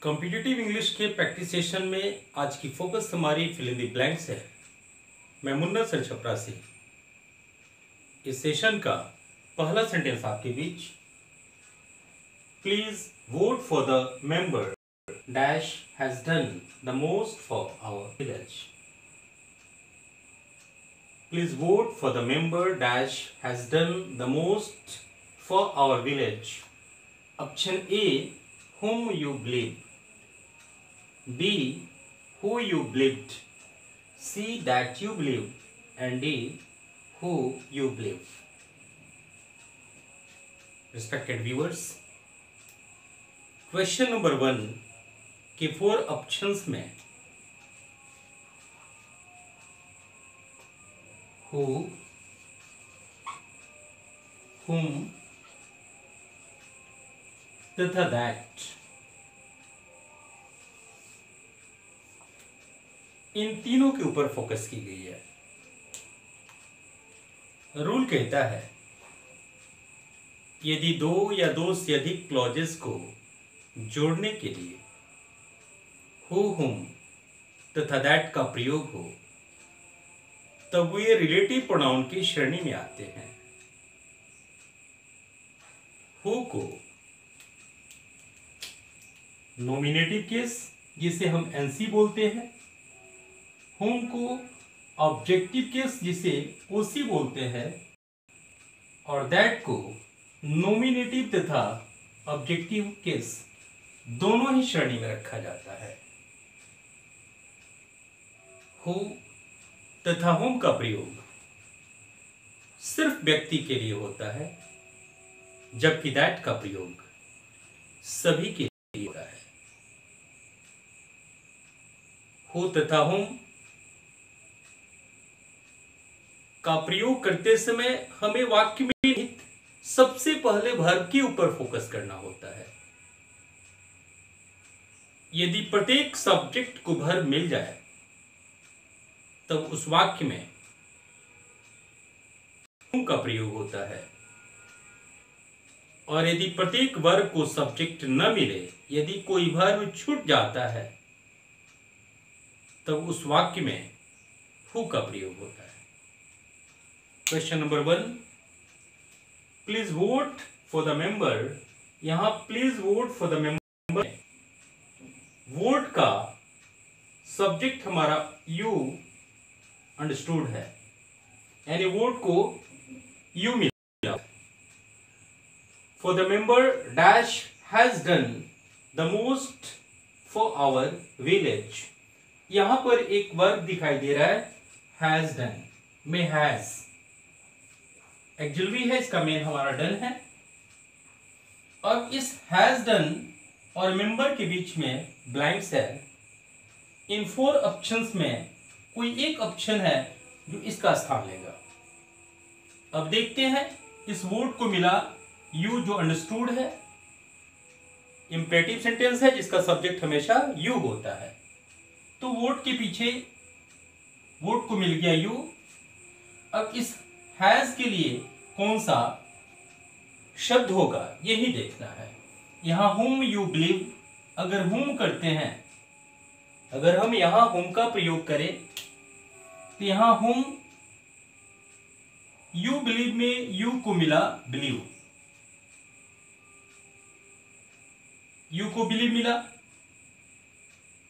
Competitive English के practice session में आज की फोकस हमारी फिल इन द ब्लैंक्स है। मैं मुन्ना सर छपरा से। इस सेशन का पहला सेंटेंस आपके बीच, please vote for the member dash has done the most for our village. Please vote for the member dash has done the most for our village. Option A, whom you believe. B, who you believed. C, that you believe. And D, who you believe. Respected viewers, question number 1 के 4 options में who, whom तथा that, इन तीनों के ऊपर focus की गई है। Rule कहता है यदि दो या दो से अधिक क्लॉजेस को जोड़ने के लिए हु, हुम तथा दैट का प्रयोग हो तब वे रिलेटिव प्रोनाउन की श्रेणी में आते हैं। हु को नॉमिनेटिव केस जिसे हम एनसी बोलते हैं, हुम को ऑब्जेक्टिव केस जिसे ओसी बोलते हैं और दैट को नॉमिनेटिव तथा ऑब्जेक्टिव केस दोनों ही श्रेणी में रखा जाता है। हु तथा हुम का प्रयोग सिर्फ व्यक्ति के लिए होता है, जबकि दैट का प्रयोग सभी के लिए होता है। हु तथा हुम का प्रयोग करते समय हमें वाक्य में सबसे पहले वर्ब के ऊपर फोकस करना होता है। यदि प्रत्येक सब्जेक्ट को वर्ब मिल जाए तब उस वाक्य में हुम का प्रयोग होता है, और यदि प्रत्येक वर्ब को सब्जेक्ट न मिले, यदि कोई वर्ब छूट जाता है तब उस वाक्य में हु का प्रयोग होता है। Question number 1, please vote for the member. यहां please vote for the member, vote का सब्जेक्ट हमारा यू अंडरस्टूड है, यानी वोट को यू मिला। For the member dash has done the most for our village. यहां पर एक वर्ब दिखाई दे रहा है हैज डन में, हैज एक्चुअली है, इसका मेन हमारा डन है। अब इस हैज डन और मेंबर के बीच में ब्लैंक्स है। इन 4 ऑप्शंस में कोई एक ऑप्शन है जो इसका स्थान लेगा। अब देखते हैं, इस वोट को मिला यू जो अंडरस्टूड है, इंपेरेटिव सेंटेंस है जिसका सब्जेक्ट हमेशा यू होता है, तो वोट के पीछे वोट को मिल गया यू। अब इस हैज के लिए कौन सा शब्द होगा यही देखना है। यहां हुम यू बिलीव, अगर हुम करते हैं, अगर हम यहां हुम का प्रयोग करें तो यहां हुम यू बिलीव में यू को मिला बिलीव, यू को बिलीव मिला,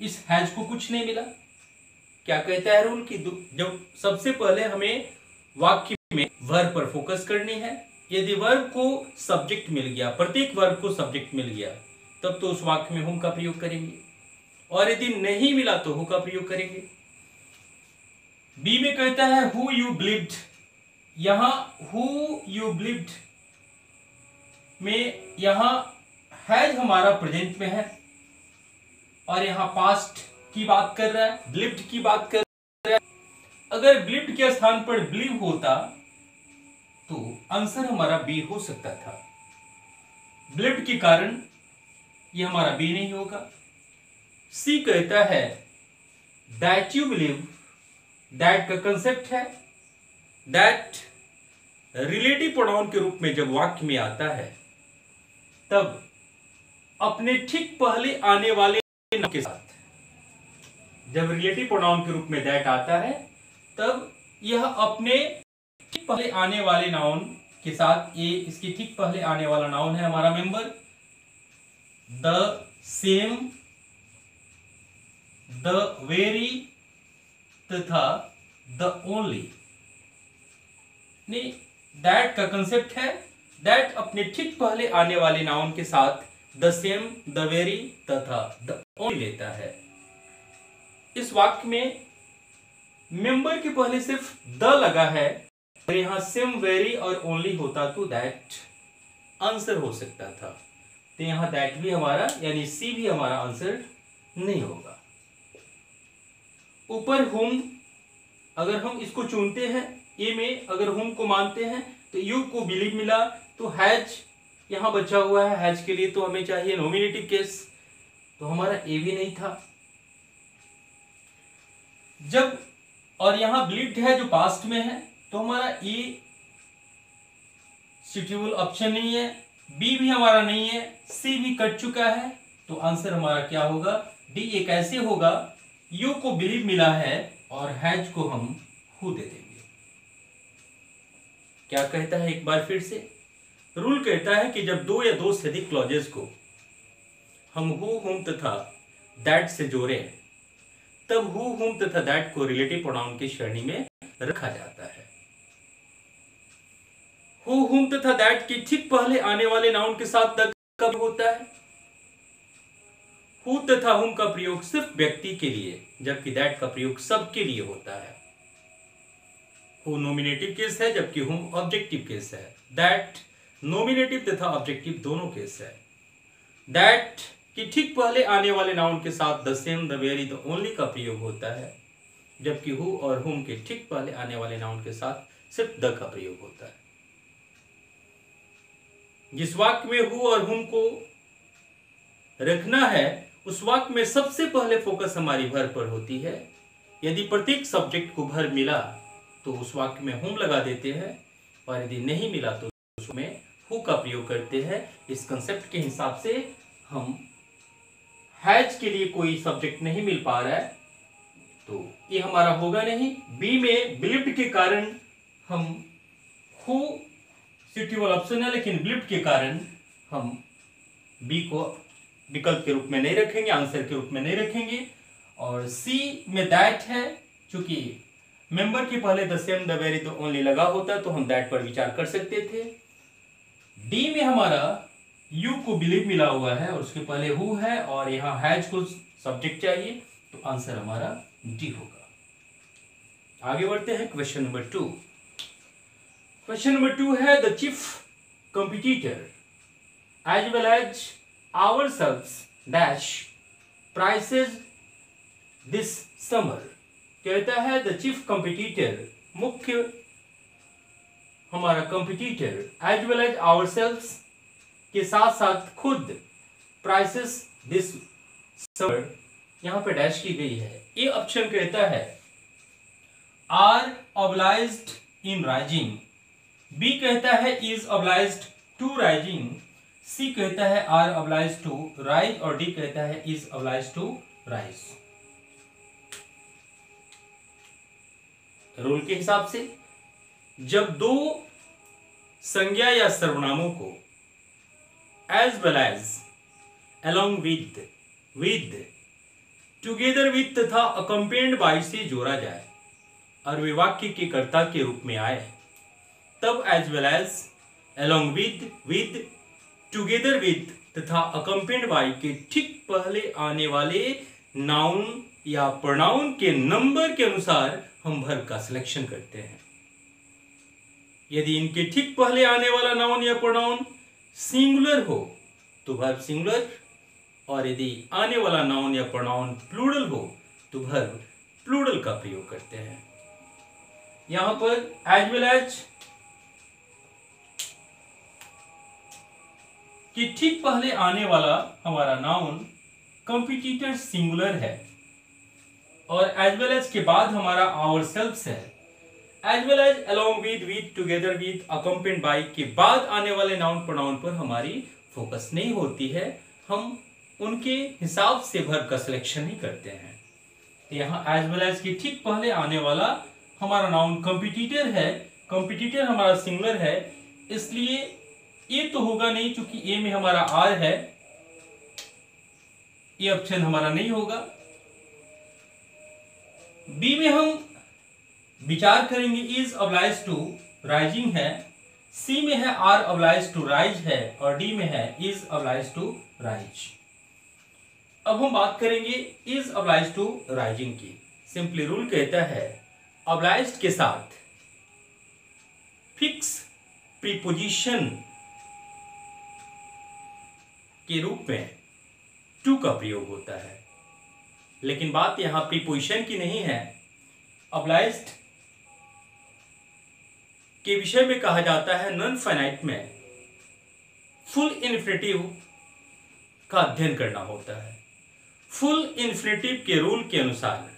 इस हैज को कुछ नहीं मिला। क्या कहता है रूल कि जब सबसे पहले हमें वाक्य में वर्ब पर फोकस करनी है। यदि वर्ब को सब्जेक्ट मिल गया, प्रत्येक वर्ब को सब्जेक्ट मिल गया, तब तो उस वाक्य में हुम का प्रयोग करेंगे, और यदि नहीं मिला तो हु का प्रयोग करेंगे। बी में कहता है हु यू बिलीव्ड। यहां हु यू बिलीव्ड में यहां हैज हमारा प्रेजेंट में है और यहां पास्ट की बात कर रहा है, बिलीव्ड की बात कर रहा है। अगर बिलीव्ड के स्थान पर बिलीव होता तो आंसर हमारा बी हो सकता था। बिलीव्ड के कारण ये हमारा बी नहीं होगा। सी कहता है दैट यू बिलीव। दैट का कंसेप्ट है, दैट रिलेटिव प्रोनाउन के रूप में जब वाक्य में आता है तब अपने ठीक पहले आने वाले के साथ जब रिलेटिव प्रोनाउन के रूप में दैट आता है तब यह अपने ठीक पहले आने वाले नाउन के साथ, ये इसके ठीक पहले आने वाला नाउन है हमारा member, the same, the very तथा द ओनली। नहीं, दैट का कंसेप्ट है, दैट अपने ठीक पहले आने वाले नाउन के साथ द सेम, द वेरी तथा द ओनली लेता है। इस वाक्य में मेंबर के पहले सिर्फ द लगा है और यहां सेम, वेरी और ओनली होता तो दैट आंसर हो सकता था, तो यहां दैट भी हमारा यानी सी भी हमारा आंसर नहीं होगा। ऊपर हुम, अगर हम इसको चुनते हैं ए में, अगर हुम को मानते हैं तो यू को बिलीव मिला, तो हैज यहां बचा हुआ है, हैज के लिए तो हमें चाहिए नॉमिनेटिव केस, तो हमारा ए भी नहीं था। जब और यहां बिलीव्ड है जो पास्ट में है, तो हमारा ए सुटेबल ऑप्शन नहीं है, बी भी हमारा नहीं है, सी भी कट चुका है, तो आंसर हमारा क्या होगा, डी। ये कैसे होगा, यू को बिलीव मिला है और हैज को हम हु दे देंगे। क्या कहता है एक बार फिर से, रूल कहता है कि जब दो या दो से अधिक क्लॉजेस को हम हु, हुम तथा दैट से जोड़े तब हु, हुम तथा दैट को रिलेटिव प्रोनाउन की श्रेणी में रखा जाता है। हु, हुम तथा दैट के ठीक पहले आने वाले नाउन के साथ द कब होता है। हु तथा हुम का प्रयोग सिर्फ व्यक्ति के लिए, जबकि दैट का प्रयोग सबके लिए होता है। हु नॉमिनेटिव केस है जबकि हुम ऑब्जेक्टिव केस है। दैट नॉमिनेटिव तथा ऑब्जेक्टिव दोनों केस है। दैट कि ठीक पहले आने वाले नाउन के साथ the same, the very, the only का प्रयोग होता है, जबकि हु और हुम के ठीक पहले आने वाले नाउन के साथ सिर्फ द का प्रयोग होता है। जिस वाक्य में हु और हुम को रखना है उस वाक्य में सबसे पहले फोकस हमारी भर पर होती है। यदि प्रत्येक सब्जेक्ट को भर मिला तो उस वाक्य में हुम लगा देते हैं, और यदि नहीं मिला तो उसमें हु का प्रयोग करते हैं। इस कंसेप्ट के हिसाब से हम हैज के लिए कोई सब्जेक्ट नहीं मिल पा रहा है तो ये हमारा होगा नहीं। बी में बिलीव्ड के कारण हम हु सुटेबल ऑप्शन है, लेकिन बिलीव्ड के कारण हम बी को विकल्प के रूप में नहीं रखेंगे, आंसर के रूप में नहीं रखेंगे। और सी में दैट है, चूंकि मेंबर के पहले the same, the very, the only लगा होता तो हम दैट पर विचार कर सकते थे। डी में हमारा यू को बिलीव मिला हुआ है और उसके पहले हु है और यहाँ हैज को सब्जेक्ट चाहिए, तो आंसर हमारा डी होगा। आगे बढ़ते हैं क्वेश्चन नंबर 2। क्वेश्चन नंबर 2 है the chief competitor as well as ourselves dash prices this summer. कहता है द चीफ कंपटीटर, मुख्य हमारा competitor, as well as ourselves के साथ साथ खुद, प्राइसेस दिस समर यहां पे डैश की गई है। ये ऑप्शन कहता है are obliged in rising, B कहता है is obliged to rising, C कहता है आर ऑब्लाइज्ड टू राइज और डी कहता है is obliged to rise. Rule के हिसाब से जब दो संज्ञा या सर्वनामों को as well as, along with, together with तथा accompanied by से जोड़ा जाए और वे वाक्य के कर्ता के रूप में आए, तब as well as, along with, together with तथा accompanied by के ठीक पहले आने वाले नाउन या प्रोनाउन के नंबर के अनुसार हम वर्ब का सिलेक्शन करते हैं। यदि इनके ठीक पहले आने वाला नाउन या प्रोनाउन सिंगुलर हो तो वर्ब सिंगुलर, और यदि आने वाला नाउन या प्रोनाउन प्लूरल हो तो वर्ब प्लूरल का प्रयोग करते हैं। यहां पर एज वेल एज कि ठीक पहले आने वाला हमारा नाउन कंपटीटर सिंगुलर है और एज वेल एज के बाद हमारा आवरसेल्व्स है। As well as, along with, together with, accompanied by के बाद आने वाले नाउन प्रोनाउन पर हमारी फोकस नहीं होती है। हम उनके हिसाब से वर्ब का सिलेक्शन ही करते हैं। तो यहाँ एज वेल एज के ठीक पहले आने वाला हमारा नाउन कॉम्पिटिटर है। कॉम्पिटिटर हमारा सिंगुलर है, इसलिए ए तो होगा नहीं, क्योंकि ए में हमारा आर है, ये ऑप्शन हमारा नहीं होगा। बी में हम विचार करेंगे इज ऑब्लाइज टू राइजिंग है, सी में है आर ऑब्लाइज टू राइज है, और डी में है इज ऑब्लाइज टू राइज। अब हम बात करेंगे इज ऑब्लाइज टू राइजिंग की। सिंपली रूल कहता है ऑब्लाइज्ड के साथ फिक्स प्रीपोजिशन के रूप में टू का प्रयोग होता है। लेकिन बात यहां प्रीपोजिशन की नहीं है, ऑब्लाइज्ड के विषय में कहा जाता है नॉन फाइनाइट में फुल इन्फिनेटिव का अध्ययन करना होता है। फुल इन्फिनेटिव के रूल के अनुसार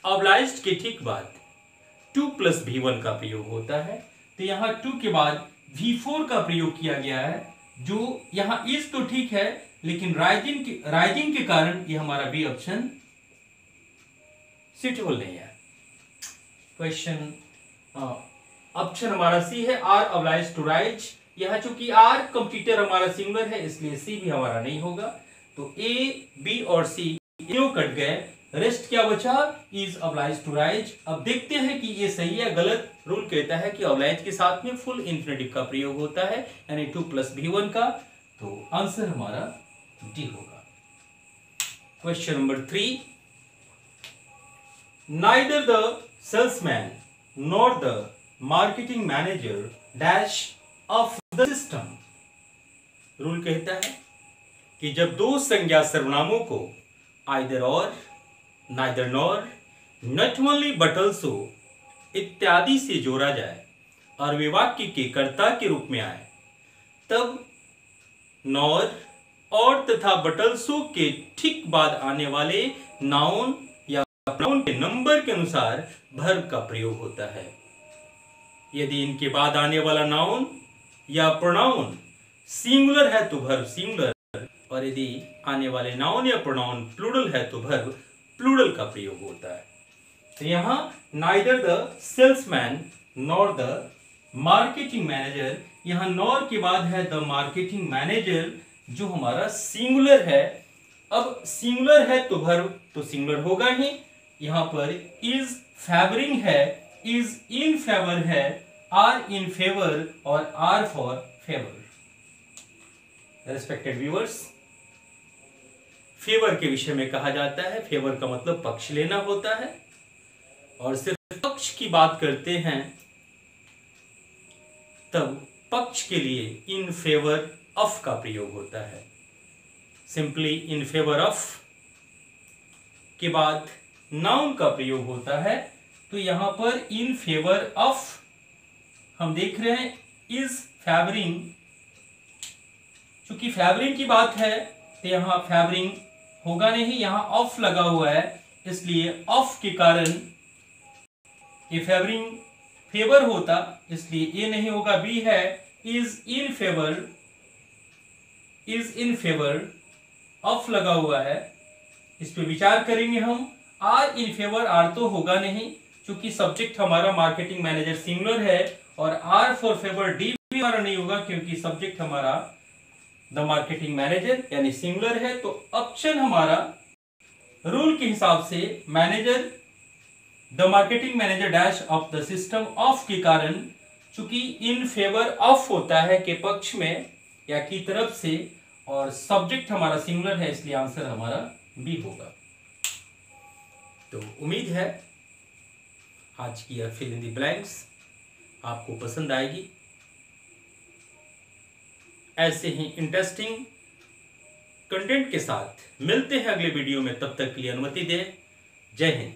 ऑब्लाइज्ड के ठीक बाद 2 + V1 का प्रयोग होता है। तो यहाँ 2 के बाद V4 का प्रयोग किया गया है, जो यहाँ इज तो ठीक है, लेकिन राइजिंग के कारण ये हमारा बी ऑप्शन सुटेबल नहीं है। क्वेश्चन ऑप्शन हमारा सी है आर ऑब्लाइज टू राइज। यहाँ चूंकि आर कंप्यूटर हमारा सिंगुलर है, इसलिए सी भी हमारा नहीं होगा। तो ए, बी और सी क्यों कट गए, रेस्ट क्या बचा, इज ऑब्लाइज टू राइज। अब देखते हैं कि ये सही है गलत। रूल कहता है कि ऑब्लाइज के साथ में फुल इन्फिनेटिव का प्रयोग होता है, यानी 2 + V1 का। तो आंसर हमारा डी होगा। Question number 3, neither the salesman nor the marketing manager dash of the system. Rule कहता है कि जब दो संज्ञा सर्वनामों को आइदर और, neither nor, not only but also इत्यादि से जोड़ा जाए और वे वाक्य के कर्ता के रूप में आए, तब नॉर और तथा बट ऑल्सो के ठीक बाद आने वाले नाउन या प्रोनाउन के नंबर के अनुसार वर्ब का प्रयोग होता है। यदि इनके बाद आने वाला नाउन या प्रोनाउन सिंगुलर है तो वर्ब सिंगुलर, और यदि आने वाले नाउन या प्रोनाउन प्लूरल है तो वर्ब प्लूरल का प्रयोग होता है। तो यहाँ neither the salesman nor the marketing manager, यहाँ नॉर के बाद है द मार्केटिंग मैनेजर, जो हमारा सिंगुलर है। अब सिंगुलर है तो वर्ब तो सिंगुलर होगा ही। यहाँ पर इज फेवरिंग है, इज इन फेवर है, आर इन फेवर और are for favour. Respected viewers, favour के विषय में कहा जाता है, फेवर का मतलब पक्ष लेना होता है, और सिर्फ पक्ष की बात करते हैं तब पक्ष के लिए इन फेवर ऑफ का प्रयोग होता है। सिंपली इन फेवर ऑफ के बाद नाउन का प्रयोग होता है। तो यहां पर इन फेवर ऑफ हम देख रहे हैं इज फेवरिंग, चूंकि फेवरिंग की बात है तो यहां फेवरिंग होगा नहीं, यहां ऑफ लगा हुआ है, इसलिए ऑफ के कारण ये फेवरिंग फेवर होता, इसलिए ये नहीं होगा। बी है is in favour, is in favour, of लगा हुआ है, इस पे विचार करेंगे हम। आर इन फेवर, आर तो होगा नहीं, क्योंकि सब्जेक्ट हमारा मार्केटिंग मैनेजर सिंगुलर है, और आर फॉर फेवर, डी भी हमारा नहीं होगा क्योंकि सब्जेक्ट हमारा द मार्केटिंग मैनेजर यानी सिंगुलर है। तो ऑप्शन हमारा रूल के हिसाब से manager, the marketing manager dash of the system, of के कारण, चूंकि इन फेवर ऑफ होता है के पक्ष में या की तरफ से, और सब्जेक्ट हमारा सिंगुलर है, इसलिए आंसर हमारा बी होगा। तो उम्मीद है आज की यह फिल इन द ब्लैंक्स आपको पसंद आएगी। ऐसे ही इंटरेस्टिंग कंटेंट के साथ मिलते हैं अगले वीडियो में, तब तक के लिए अनुमति दें। जय हिंद।